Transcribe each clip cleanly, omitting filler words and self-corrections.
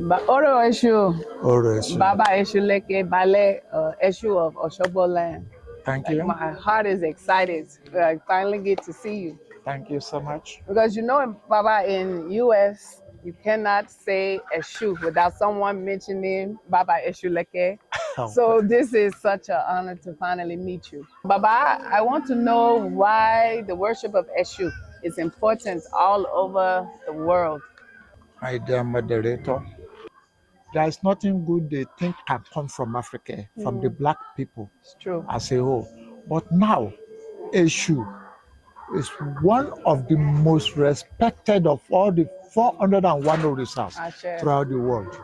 Oro Eshu, Oro Eshu. Baba Esuleke, Ballet Eshu of Oshobo land. Thank Like you. my heart is excited. I finally get to see you. Thank you so much. Because Baba, in US, you cannot say Eshu without someone mentioning Baba Esuleke. So this is such an honor to finally meet you. Baba, I want to know why the worship of Eshu is important all over the world. My dear moderator, there is nothing good they think can come from Africa, from the black people It's true. as a whole. But now, Eshu is one of the most respected of all the 401 Orishas throughout the world.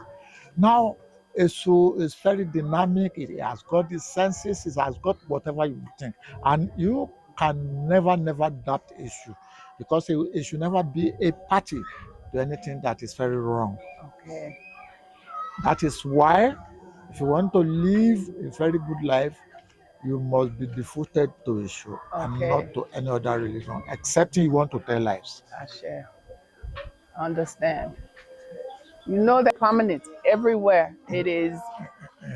Now, Eshu is very dynamic. It has got its senses. It has got whatever you think. And you can never doubt Eshu, because it should never be a party to anything that is very wrong. Okay. That is why, if you want to live a very good life, you must be devoted to Eshu and not to any other religion, except you want to tell lies. I share. Understand. You know that prominent everywhere. It is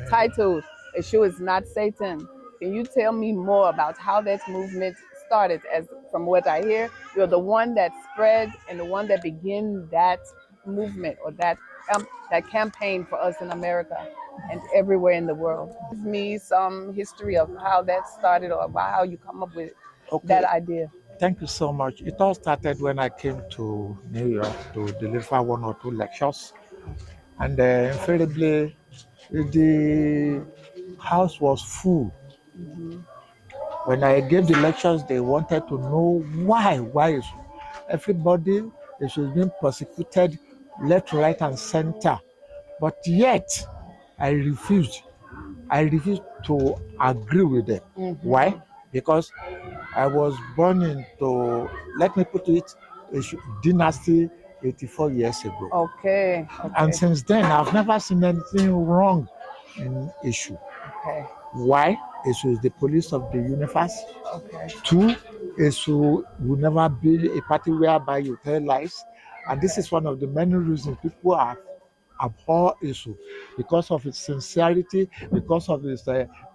titled Eshu is not Satan. Can you tell me more about how that movement started? As from what I hear, you're the one that spread and the one that began that movement or that campaign for us in America and everywhere in the world. Give me some history of how that started or about how you come up with that idea. Thank you so much. It all started when I came to New York to deliver 1 or 2 lectures. And invariably, the house was full. When I gave the lectures, they wanted to know why. Why is everybody is being persecuted left, right, and center? But yet, I refused. I refused to agree with them. Why? Because I was born into, let me put it, dynasty 84 years ago. Okay. And since then, I've never seen anything wrong in Eshu. Okay. Why? Eshu is the police of the universe. Okay. 2, Eshu will never be a party whereby you tell lies. And this is one of the many reasons people abhor Eshu, because of its sincerity, because of its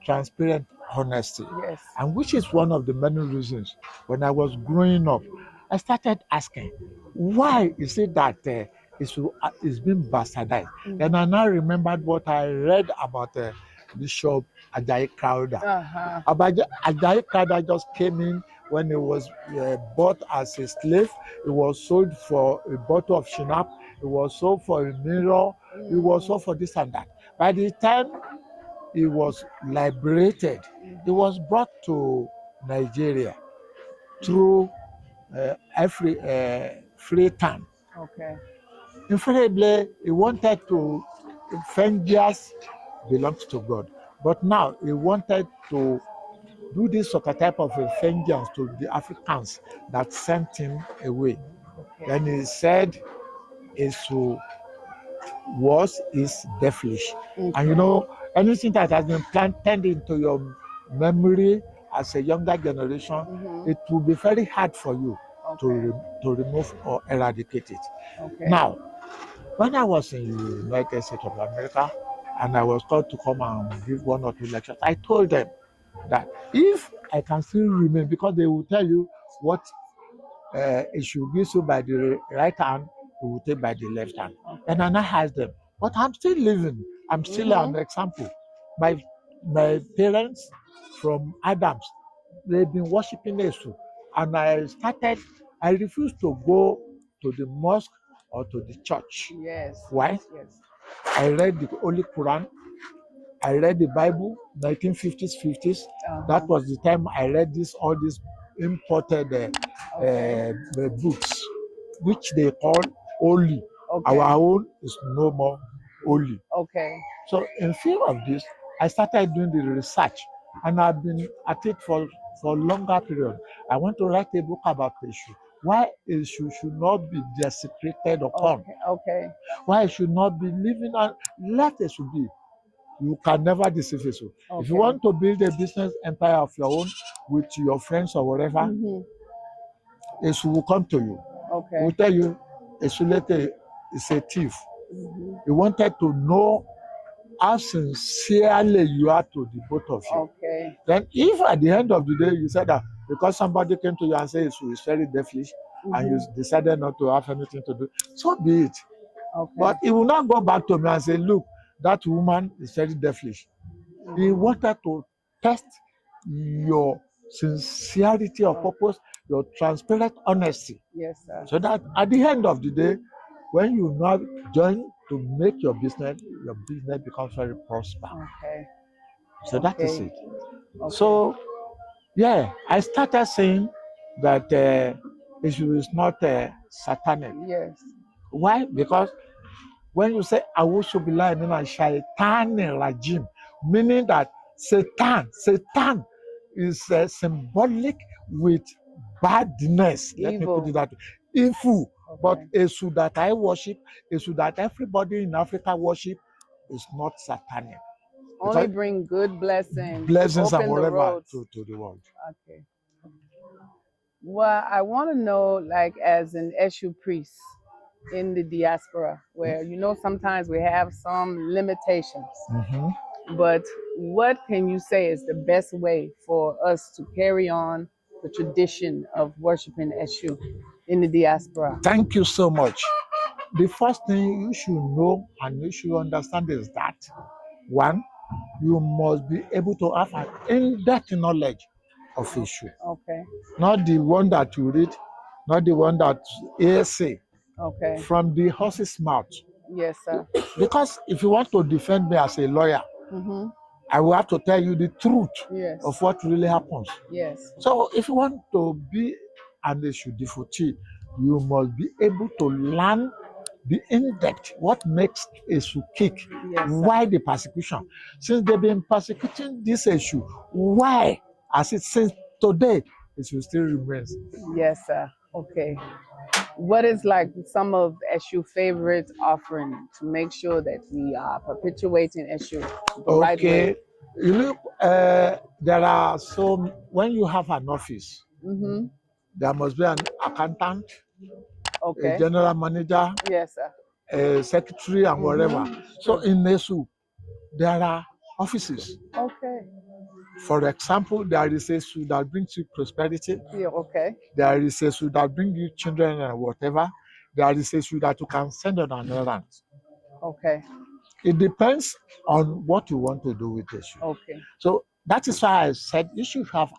transparent honesty. Yes. And which is one of the many reasons when I was growing up, I started asking, why is it that Eshu is being bastardized? Then I now remembered what I read about Bishop Ajayi Crowder. Ajayi Crowder just came in when he was bought as a slave. He was sold for a bottle of shinap. He was sold for a mirror. He was sold for this and that. By the time he was liberated, he was brought to Nigeria through Freetown. Okay. Invariably, he wanted to, vengeance belongs to God. But now he wanted to do this sort of type of a vengeance to the Africans that sent him away. Okay. Then he said, Eshu is devilish. And you know, anything that has been planted into your memory as a younger generation, it will be very hard for you to remove or eradicate it. Now, when I was in the United States of America and I was called to come and give 1 or 2 lectures, I told them that if I can still remain, because they will tell you what it should give you by the right hand, it will take by the left hand. And I asked them, but I'm still living. I'm still an example. My parents from Adams, they've been worshiping Eshu. And I refused to go to the mosque or to the church. Yes. Why? Yes. I read the Holy Quran. I read the Bible, 1950s, 50s. That was the time I read all these imported books, which they call holy. Our own is no more holy. Okay. So in fear of this, I started doing the research, and I've been at it for a longer period. I want to write a book about Eshu. Why Eshu should not be desecrated upon. Okay. Why it should not be living on. Let Eshu be. You can never deceive Eshu. If you want to build a business empire of your own with your friends or whatever, Eshu will come to you. Okay. Will tell you, Esuleke is a thief. He wanted to know how sincerely you are to the both of you. Okay. Then if at the end of the day you said that because somebody came to you and said it's very devilish, and you decided not to have anything to do, so be it. Okay. But he will not go back to me and say, look, that woman is very devilish. He wanted to test your sincerity of purpose, your transparent honesty. Yes, sir. So that at the end of the day, when you now join to make your business becomes very prosperous. Okay. So that is Okay. it. Okay. So, yeah, I started saying that issue is not satanic. Yes. Why? Because when you say Awushu Billah Mina Shaitan Rajim, meaning that Satan is symbolic with badness. Let me put it that way. Evil. Okay. But Esu that I worship, Esu that everybody in Africa worship is not satanic. Only bring good blessings Blessings open and the whatever roads. to the world. Okay. Well, I want to know, like, as an Eshu priest in the diaspora, where sometimes we have some limitations, but what can you say is the best way for us to carry on the tradition of worshiping Eshu in the diaspora? Thank you so much. The first thing you should know and you should understand is that, one, you must be able to have an in-depth knowledge of issue. Okay. Not the one that you read, not the one that say Okay. from the horse's mouth. Yes, sir. Because if you want to defend me as a lawyer, I will have to tell you the truth of what really happens. Yes. So if you want to be an issue devotee, you must be able to learn the in-depth, what makes issue kick, why the persecution. Since they've been persecuting this issue, why, as it says today, issue still remains. Yes, sir. Okay. What is like some of Eshu favorite offering to make sure that we are perpetuating Eshu the right way? You look, there are some, when you have an office, there must be an accountant, a general manager, yes, sir, a secretary, and whatever. So in Nesu, there are offices. Okay. For example, there is a Esu that brings you prosperity. Yeah, okay. There is a Esu that brings you children and whatever. There is a Esu that you can send on an errand. Okay. It depends on what you want to do with Eshu. Okay. So that is why I said you should have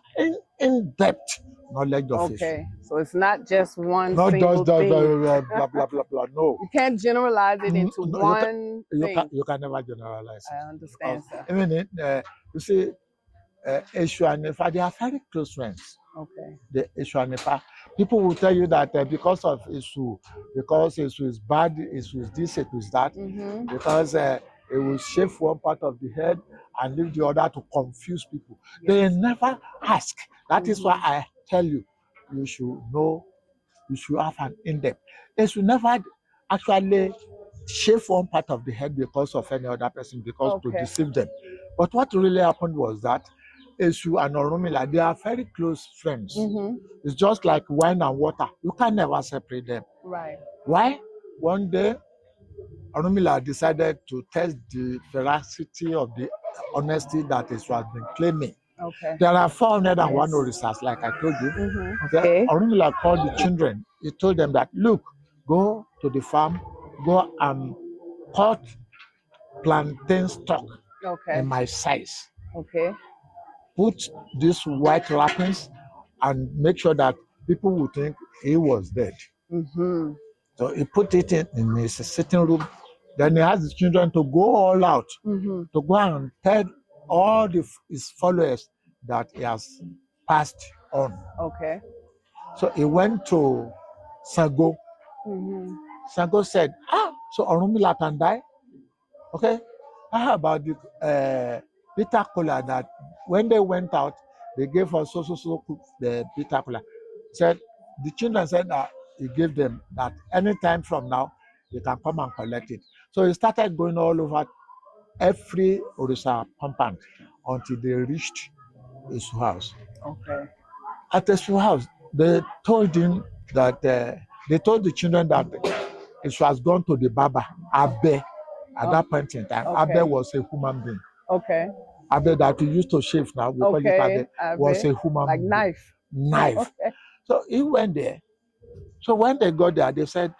in-depth knowledge of Eshu. Okay. So it's not just one not single just thing. Blah, blah, blah, blah. No. You can't generalize it into one thing. You can never generalize it. I understand, sir. Even you see, Eshu and Nefa, they are very close friends. Okay. The Eshu and Nefa. People will tell you that because of Eshu, because Eshu is bad, Eshu is this, Eshu is that, because it will shave one part of the head and leave the other to confuse people. Yes. They never ask. That is why I tell you, you should know, you should have an in-depth. Eshu never actually shave one part of the head because of any other person, because to deceive them. But what really happened was that Eshu and Orunmila, they are very close friends. It's just like wine and water. You can never separate them. Right. Why? One day, Orunmila decided to test the veracity of the honesty that Eshu has been claiming. Okay. There are 401 Orisas, like I told you. Okay. Orunmila called the children. He told them that, look, go to the farm, go and cut plantain stock in my size. Okay. Put these white wrappings and make sure that people would think he was dead. So he put it in his sitting room. Then he asked the children to go all out, to go and tell all his followers that he has passed on. Okay. So he went to Sango. Sango said, so Orunmila can die? Okay. How about the bitter cola that when they went out, they gave us so the bitter cola. Said the children said that he gave them that anytime from now they can come and collect it. So he started going all over every Orisa compound until they reached his house. Okay. At his house, they told him that they told the children that it was gone to the Baba Abe. At that point in time, Okay. Abe was a human being. Okay. Abe that we used to shave now, we call it Okay. Abe, was a human Like being. knife. Knife. Okay. So he went there. So when they got there, they said,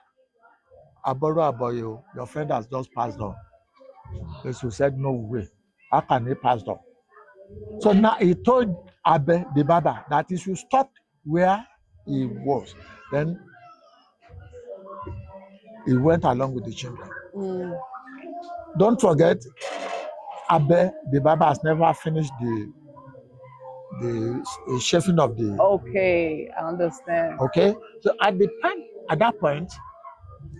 Aboro Aboyo, your friend has just passed on. Yesu said, no way. How can he pass on? So now he told Abe, the Baba, that he should stop where he was. Then he went along with the children. Don't forget, Abe, the Baba, has never finished the shaving of the. Okay, I understand. Okay, so at that point,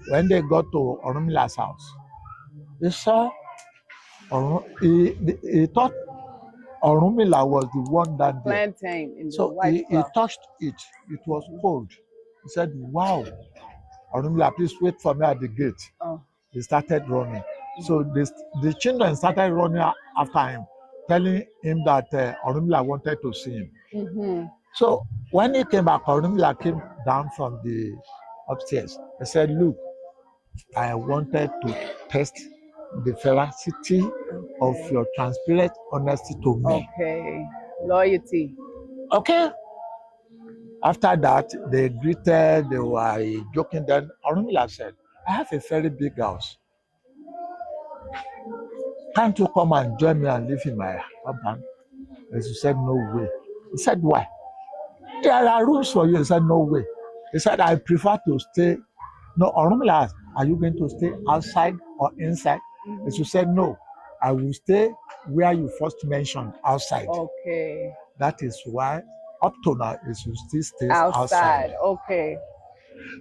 when they got to Orumila's house, he saw, he thought Orumila was the one that there. Plantain in the So white he touched it. It was cold. He said, wow, Orumila, please wait for me at the gate. Oh. He started running. So the children started running after him, telling him that Orumila wanted to see him. Mm-hmm. So when he came back, Orumila came down from the upstairs. He said, look, I wanted to test the veracity of your transparent honesty to me. Okay, loyalty. Okay. After that, they greeted, they were joking. Then Orumila said, I have a very big house. Can't you come and join me and live in my compound? And she said, no way. He said, why? There are rooms for you. He said, no way. He said, I prefer to stay. No, Orumila asked, are you going to stay outside or inside? And she said, no, I will stay where you first mentioned, outside. Okay. That is why up to now it should still stay outside. Okay.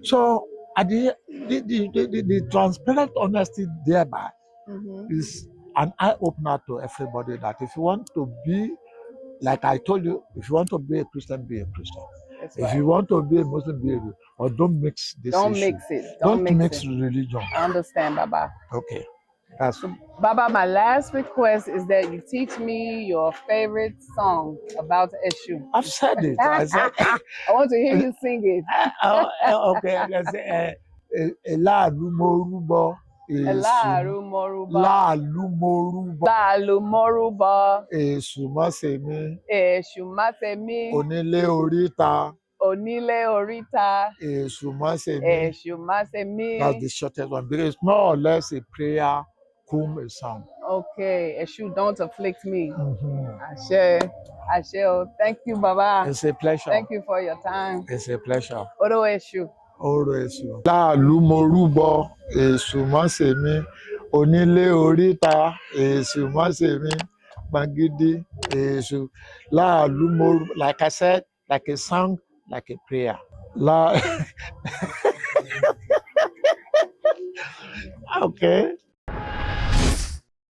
So at the transparent honesty thereby is an eye-opener to everybody that if you want to be, like I told you, if you want to be a Christian, be a Christian. That's if right. you want to be a Muslim, be a Muslim. Or don't mix this Don't issue. mix it. Don't mix religion. I understand, Baba. Okay. That's Baba, my last request is that you teach me your favorite song about Eshu. I've said it. I said I want to hear you sing it. okay, let's say Elalumorubo. Elalumorubo. Esumosemi. Eshumasemi. Onílé oríta. Onílé oríta. Esumosemi. Eshumasemi. That's the shortest one because it's more or less a prayer, a song. Okay, Eshu, don't afflict me. Ashe. Thank you, Baba. It's a pleasure. Thank you for your time. It's a pleasure. Oro Eshu. Oro Eshu. Láàlúmorúbọ, Èṣùmọ́sẹ̀mí, onílé oríta, Èṣùmọ́sẹ̀mí, Gbàgìdì, Èṣù. Láàlúmorú, like I said, like a song, like a prayer. Okay.